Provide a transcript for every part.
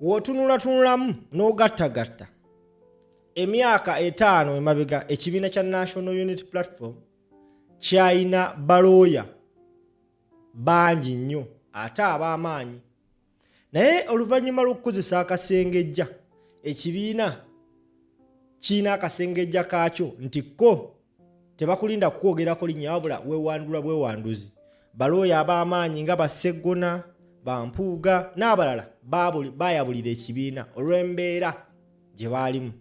W'otunulatunulamu n'ogattagatta emyaka 5 emabega ekibiina kya National Unity Platform kyayina balooya bangi nnyo ate ab'amaanyi, naye oluvannyuma lw'okukozesa akasengejja ekibiina kiina akasengejja kaakyo nti ko tebakulinda kukwogerako linnya wabula weewandula bwewanduzi. Balooya ab'amaanyi nga Baseggona, Bampuuga n'abalala baayabulira ekibiina olw'embeera gye baalimu.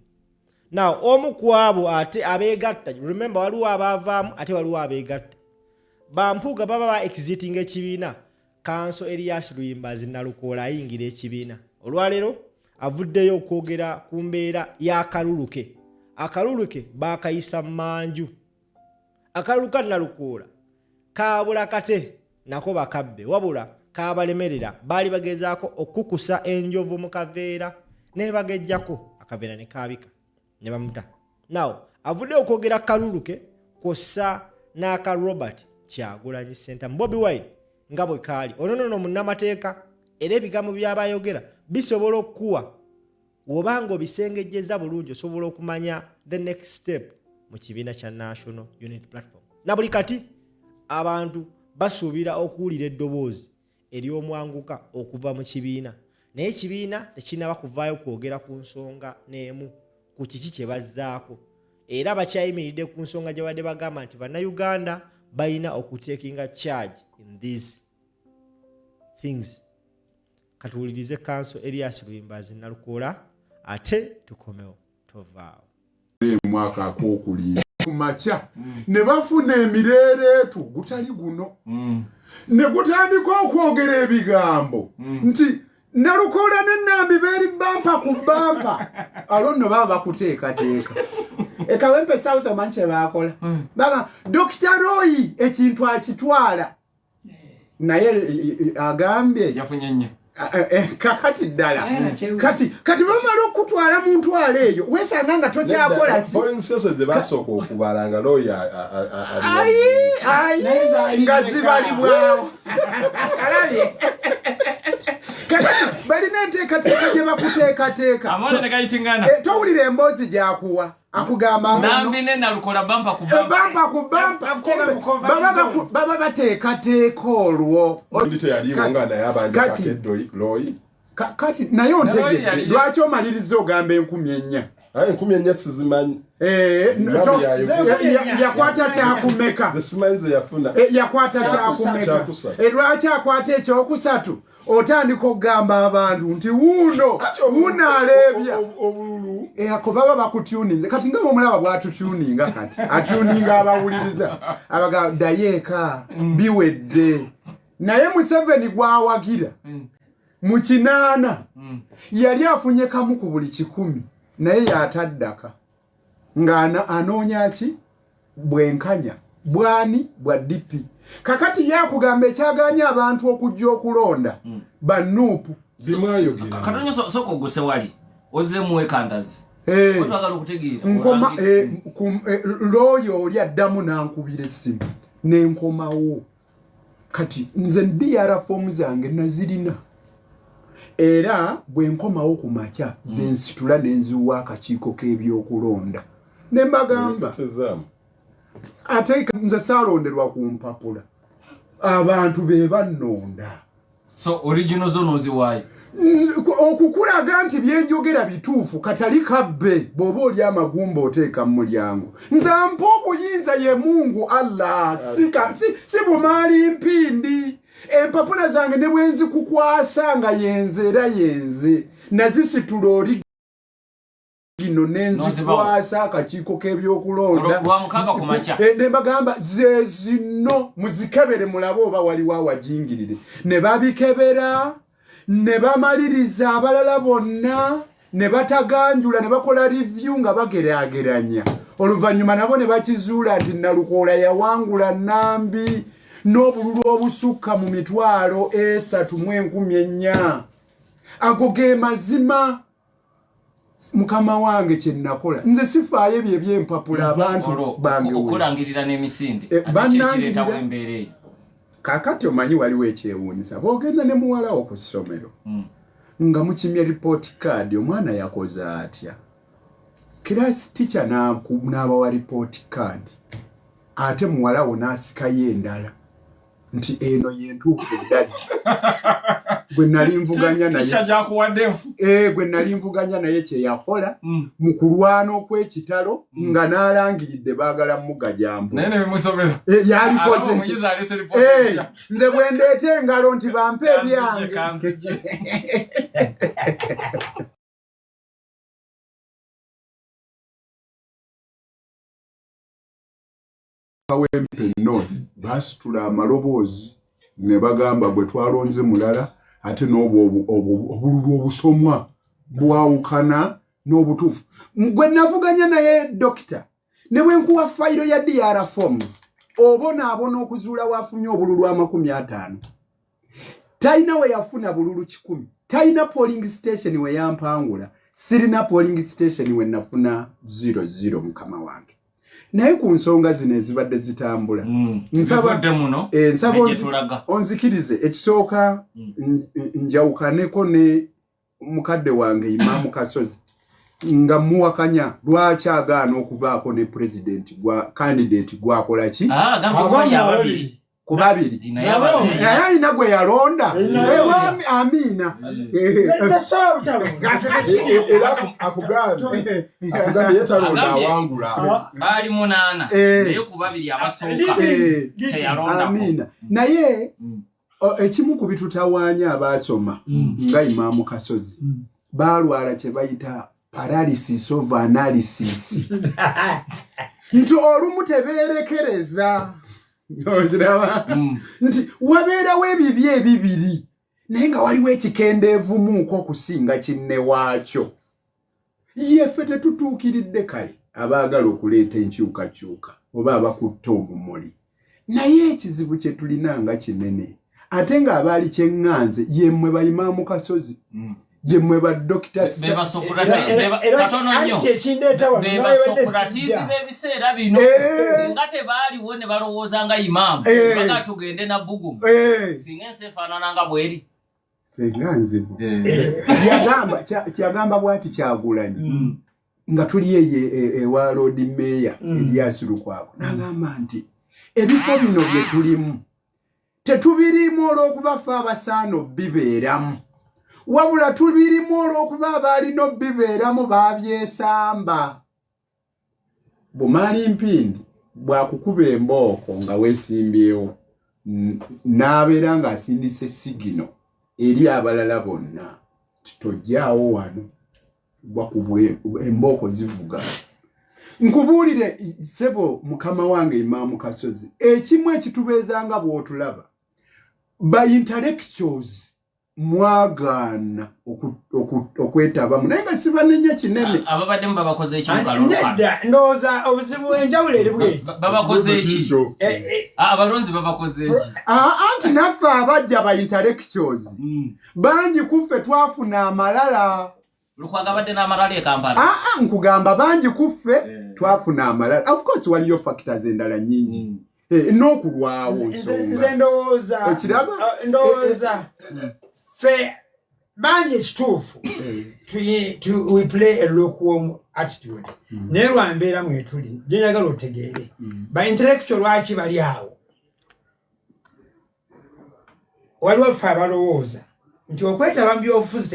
Now omu ku abo ate abeegatta, remember waliwo abaavaamu ate waliwo abeegatta. Bampuuga baba ba exiting ekibiina, Kanso Erias Luyimbazi Nalukoola ayingira ekibiina. Olwaleero avuddeyo okwogera ku mbeera y'akalulu ke. Akalulu ke baakayisa manju. Akalulu ka Nalukoola kaabula kate nako bakabbe wabula kaabalemerera, baali bagezaako okukusa enjovu mu kaveera ne bagejjako akaveera ne kaabika ne bamuta. Now avudde okwogera kalulu ke kossa n'aka Robert Kyagulanyi Ssentamu Bobi Wine nga bwe kaali ono munnamateeka era ebigambo by'abayogera bisobola okuwa wobanga obisengejjeza bulungi osobola okumanya the next step mu kibiina kya National Unity Platform. Na buli kati abantu basuubira okuwulira eddoboozi ery'omwanguka okuva mu kibiina, naye ekibiina tekinaba kuvaayo kwogera ku nsonga n'emu ku kiki kye bazzaako, era bakyayimiridde ku nsonga gye badde bagamba nti bannayuganda balina okutekinga charge in these things. Katuwulirize Kanso Erias Luyimbazi Nalukoola ate tukomewo tovaawo. Mwaka ak'okulimba kumakya ne bafuna emireereetu gutali guno ne gutandika okwogera ebigambo nti Nalukoola n'Ennambi beeri bampa ku bampa alo nno baba bakuteekateeka ekawempe South omanyi kye baakola baga Dr. Roy ekintu akitwala naye agambye yafunye nnyo kakati ddala kati bamala okutwala mu ntwalo eyo weesanga nga tokyakola ki polinsese ze basooka okubalanga looya nga zibalibwawo kalabye balina enteekateeka gye bakuteekateeka towulira emboozi gyakuwa akugamba Nnambi ne Nalukoola bampa ku bampa baba bateekateeka olwo kati naye ontegedde lwaki omaliriza ogamba 4,000 4,000 sizimanyi yakwata kyakumeka yakwata kyakumeka lwaki akwata ekyokusatu otandika okugamba abantu nti wuno aleebya obululu ako baba bakutuninze kati nga omulaba bwatutuninga kati atuninga abawuliriza abaga dayeeka biwedde naye Museveni gwawagira mu 8 yali afunye kamu ku buli 100 naye yataddaka nga anoonya ki bwenkanya bwani bwa DP kakati yakugamba ekyaganya abantu okujja okulonda banuupu bimwayogera katonyo soko guse wali oze muwekandaze otwagala okutegeera nkoma looyo oli addamu nankubira essimu nenkomawo kati nze DR fomu zange nazirina era bwe nkomawo ku makya ze nsitula nenziwa akakiiko k'ebyokulonda ne mbagamba ate nze saalonderwa ku mpapula abantu be bannonda so original zone oziwaayo okukulaga nti byenjogera bituufu katali kabbe bw'oba oli amagumba oteeka mu mulyango nze mpa obuyinza ye Mungu Allah si bumaali mpindi empapula zange ne bwe nzikukwasa nga yenze era yenze nazisitula oli gino nenzikwasa akakiiko k'ebyokulonda ne bagamba ze zino muzikebere mulabe oba waliwo awajingirire ne babikebera ne bamaliriza abalala bonna ne bataganjula ne bakola review nga bageraageranya oluvannyuma nabo ne bakizuula nti Nalukoola yawangula Nnambi n'obululu obusukka mu 3,400 ago ge mazima mukama wange kye nakola nze sifaayo ebyo ebyempapula abantu bange okulangirira n'emisinde ate embeera eyo kakati omanyi waliwo ekyewuunyisa boogenda ne muwalawo ku ssomero nga mukimye report card omwana yakoze atya class teacher n'abawa report card ate muwala wo n'asikayo endala nti eno yentuufu dadi gwe nali nvuganya naye gwe nali nvuganya naye kye yakola mu kulwana okw'ekitalo nga n'alangiridde baagala mugajambo yalikoze nze bwe ndeeta engalo nti bampe ebyange Kawempe North basitula amaloboozi ne bagamba gwe twalonze mulala ate n'obululu obusomwa bwawukana n'obutuufu gwe navuganya naye dokita ne bwe nkuwa fayiro ya DR forms obonaabona okuzuula waafunye obululu 50 talina we yafuna bululu 100 talina polling station we yampangula sirina polling station we nafuna 00 mukama wange naye ku nsonga zino ezibadde zitambula nsaba onzikirize ekisooka njawukaneko ne mukadde wange Imam Kasozi nga muwakanya lwaki agaana okubaako ne president candidate gwakola ki ku babiri alina gwe yalonda amina era akugambye yetalonda awangula bali 8 naye ku babiri abasooka teyalonda amina naye ekimu ku bitutawaanya abasoma nga Imam Kasozi balwala kye bayita paralysis of analysis nti olumu tebeerekereza nti wabeerawo ebibye ebibiri naye nga waliwo ekikendeevu muuko okusinga kinne waakyo yeffe tetutuukiridde kale abaagala okuleeta enkyukakyuka oba abakutte obumuli naye ekizibu kye tulina nga kinene ate ng'abaali kyeŋŋanze yemmwe ba Imam Kasozi yemmwe ba Dr. Bebasokuratizi b'ebiseera bino singa tebaaliwo ne balowooza nga Imam baga tugende na Bugumu singa ensi efaanana nga bweri senga nzibu kyagamba bwati Kyagulanyi nga tuli ewa Lord Mayor Elias Lukwago n'agamba nti ebifo bino bye tulimu tetubirimu olw'okubafa abasaano bibeeramu wabula tubirimu olw'okuba abaalina bibeeramu baabyesamba Bumaali Mpindi bwakukuba embooko nga weesimbyewo n'abeera ng'asindise sigino eri abalala bonna tojjaawo wano bwakubwe embooko zivuga nkubuulire sebo mukama wange Imam Kasozi ekimu ekitubeezanga bw'otulaba by intellectuals mwagaana okwetabamu naye nga sibanenya kinene ababadde mu babakoze ekimukaluluka ndowooza obuzibu enjawulo eri bweti babakoze eki abalonzi babakoze eki anti naffe abajja ba intellectuals bangi kuffe twafuna amalala Lukwago abadde n'amalala e Kampala nkugamba bangi kuffe twafuna amalala of course waliyo factors endala nyingi n'okulwawo nze ndowooza fe bangi ekituufu we play a lukewarm attitude naye lwambeera mwetuli gye njagala otegeere ba intellectual lwaki bali awo waliwo ffe abalowooza nti okwetaba mu byobufuzi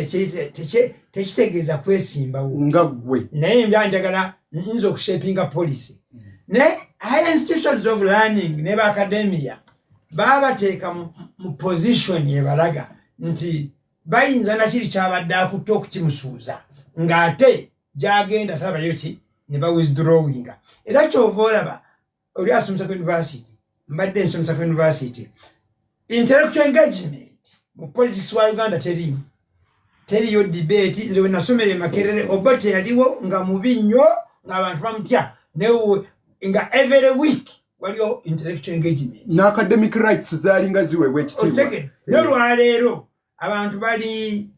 tekitegeeza kwesimbawo nga ggwe naye mbyanjagala nza okushapinga policy ne higher institutions of learning ne ba academia babateeka mu position ebalaga nti bayinza nakiri kyabadde akutte okukimusuuza ng'ate gyagenda talabayo ki ne ba withdrawinga era kyova olaba oli asomesa ku university mbadde nsomesa ku university intellectual engagement mu politics wa Uganda teriyo debate nze we nasomera Makerere Obote yaliwo nga mubi nnyo ng'abantu bamutya newe nga every week waliyo intellectual engagement na academic rights zaalinga ziweebwa ekitiibwa n'olwaleero abantu bali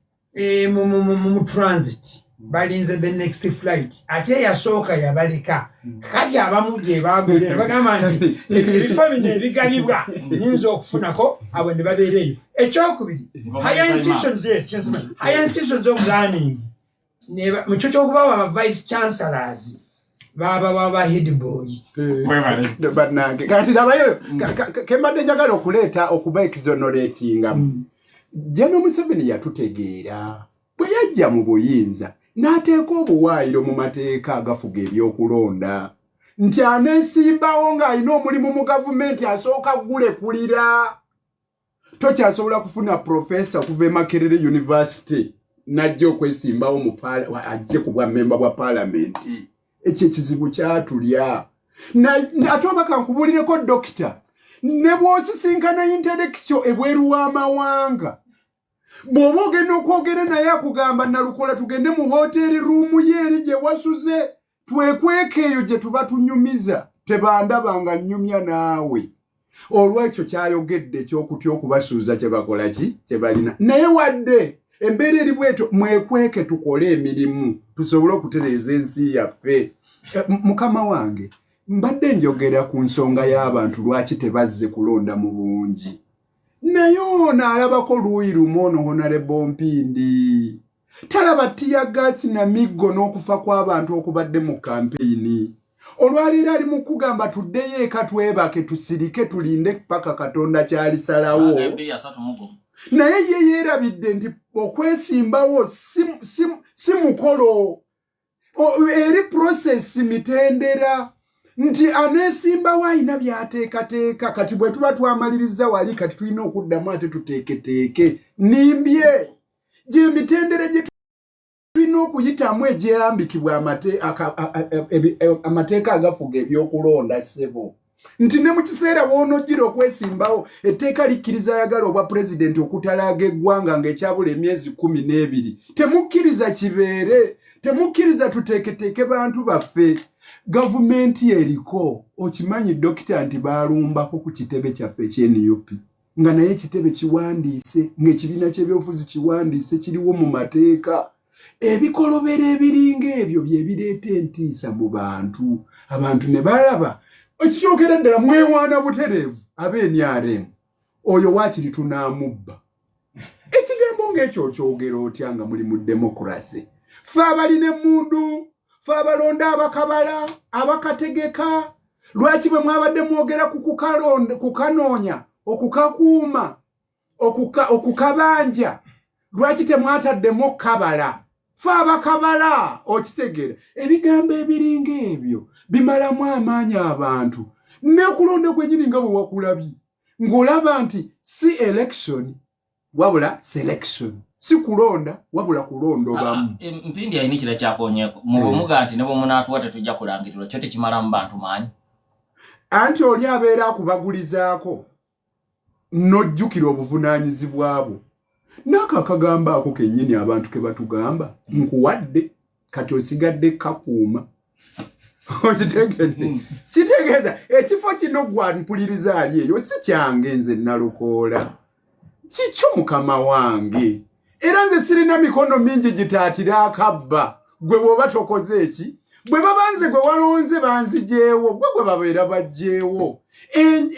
mu transit balinze the next flight ate yasooka yabaleka kati abamu gye baagwire bagamba nti ebifo bino ebigabibwa nyinza okufunako abo ne babeereyo ekyokubiri higher institutions of learning mukyo ky'okubawa aba vice chancellors baba head boy banange kati nabayo kembadde njagala okuleeta okuba exoneratinga Jeno Museveni yatutegeera bwe yajja mu buyinza n'ateeka obuwaayiro mu mateeka agafuga ebyokulonda nti aneesimbawo ng'alina omulimu mu gavumenti asooka gulekulira tokyasobola kufuna profesa okuva e Makerere University n'ajja okwesimbawo ajje ku bwa memba bwa paalamenti ekyo ekizibu kyatulya ate obaka nkubulireko dokita ne bw'osisinkana intellectual ebweru w'amawanga bw'oba ogenda okwogera naye akugamba nalukola tugende mu hoteri ruumu yeeri gye wasuze twekweka eyo gye tuba tunyumiza tebandaba nnyumya naawe olwekyo kyayogedde ky'okutya okubasuuza kye bakola ki kye balina naye wadde embeera eri bwetyo mwekweke tukole emirimu tusobole okutereeza ensi yaffe mukama wange mbadde njogera ku nsonga y'abantu lwaki tebazze kulonda mu bungi naye ono alabako luuyi lumu ono Honorable Mpindi talaba tiyagasi na miggo n'okufa kw'abantu okubadde mu kampeyini olwaleero ali mu kugamba tuddeyo eka twebake tusirike tulinde paka Katonda kyalisalawo naye ye yeerabidde nti okwesimbawo si mukolo eri process mitendera nti aneesimbawo alina byateekateeka kati bwe tuba twamaliriza wali kati tulina okuddamu ate tuteeketeeke nimbye gye mitendere gye tulina okuyitamu egyerambikibwa amateeka agafuga ebyokulonda ssebo nti ne mu kiseera w'onojjira okwesimbawo etteeka likkiriza ayagala obwa pulezidenti okutalaaga eggwanga ng'ekyabula emyezi 12 temukkiriza kibeere temukkiriza tuteeketeeke bantu baffe gavumenti eriko okimanyi dokita nti baalumbako ku kitebe kyaffe ky'NUP nga naye ekitebe kiwandiise ng'ekibiina ky'ebyobufuzi kiwandiise kiriwo mu mateeka ebikolobero ebiringa ebyo bye bireeta entiisa mu bantu abantu ne balaba ekisookera ddala mwewaana butereevu ab'NRM oyo waakiri tunaamubba ekigambo ng'ekyo kyogera otya nga muli mu demokrasi ffe abalina emmundu ffe abalonda abakabala abakategeka lwaki bwe mwabadde mwogera kukanoonya okukakuuma okukabanja lwaki temwataddemu okukabala ffe abakabala okitegeera ebigambo ebiringa ebyo bimalamu amaanyi abantu n'okulonda kwennyini nga bwe wakulabye ng'olaba nti si election wabula selection si kulonda wabula kulonda obamu Mpindi alina ekira kyakonyeeko muga nti ne bwe munaatuwa tetujja kulangirirwa kyo tekimalamu bantu maanyi anti oli abeera akubagulizaako n'ojjukira obuvunaanyizibwa bwo n'ako akagamba ako kennyini abantu ke batugamba nkuwadde kati osigadde kakuuma okitegedde kitegeeza ekifo kino gwampuliriza ali eyo si kyange nze nalukoola kikyo mukama wange era nze sirina mikono mingi gitaatira akabba gwe bw'oba tokoze eki bwe babanze gwe walonze banzijeewo gwe babeera bajjeewo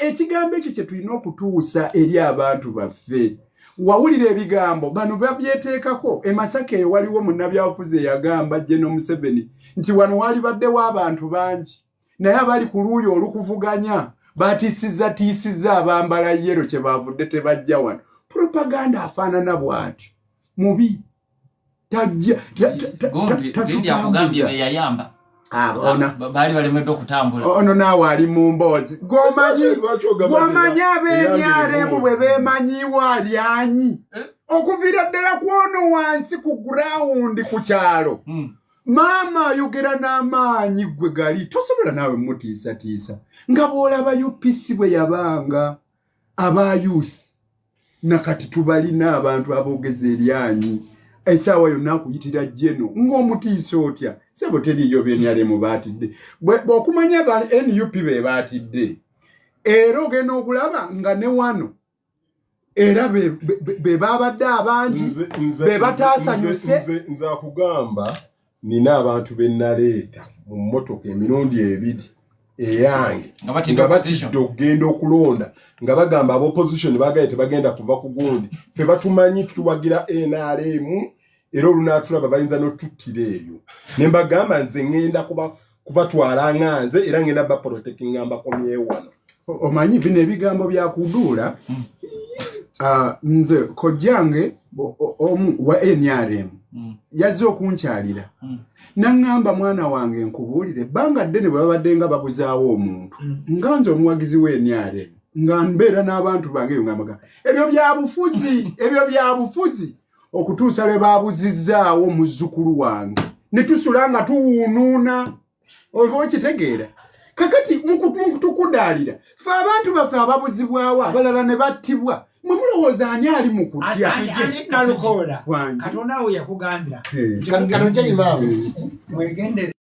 ekigambo ekyo kye tulina okutuusa eri abantu baffe wawulira ebigambo bano babyeteekako e Masaka eyo waliwo munnabyabufuzi eyagamba Jeno Museveni nti wano wali baddewo abantu bangi naye abali ku luuyi olukuvuganya batiisiza abambala yero kye bavudde tebajja wano propaganda afaanana bw'atyo mubi tajja akugambye beyayamba baali balemeddwe okutambula ono naawe ali mu mboozi gwomanyi ab'NRM bwe beemanyiwa alyanyi okuviira ddala kwono wansi ku gurawundi ku kyalo maama ayogera n'amaanyi gwe gali tosobola naawe mutiisatiisa nga bw'olaba UPC bwe yabanga aba youth nakati tubalina abantu aboogeza eryanyi esaawa yonna akuyitira Jeno ng'omutiisa otya sebo teriyo b'NRM baatidde bw'okumanya aba NUP be baatidde era ogenda okulaba nga ne wano era be babadde abangi be bataasanyuse nze akugamba nina abantu bennaleeta mu mmotoka emirundi ebiri eyange nga batidde okugenda okulonda nga bagamba ab'opposition bagaye tebagenda kuva ku gundi ffe batumanyi tuwagira NRM era olunaatulaba bayinza n'otuttira eyo ne mbagamba nze ŋŋenda kubatwala ŋŋanze era ŋŋenda baprotectinga mbakomyewo wano. Omanyi bino ebigambo bya kuduula nze kojjange omu wa NRM yazze okunkyalira naŋŋamba mwana wange nkubuulire ebbanga ddene bwe babadde nga babuzaawo omuntu nga nze omuwagizi w'NRM nga mbeera n'abantu bange eyo ngamba ebyo bya bufuzi okutuusa lwe baabuzizzaawo muzzukulu wange ne tusula nga tuwuunuuna oba okitegeera. Kakati mukutukudaalira fe abantu baffe ababuzibwawo abalala ne battibwa mwe mulowooza ani ali mu kutya nalukoola Katonda awo yakugambira kano kya imaamu mwegendere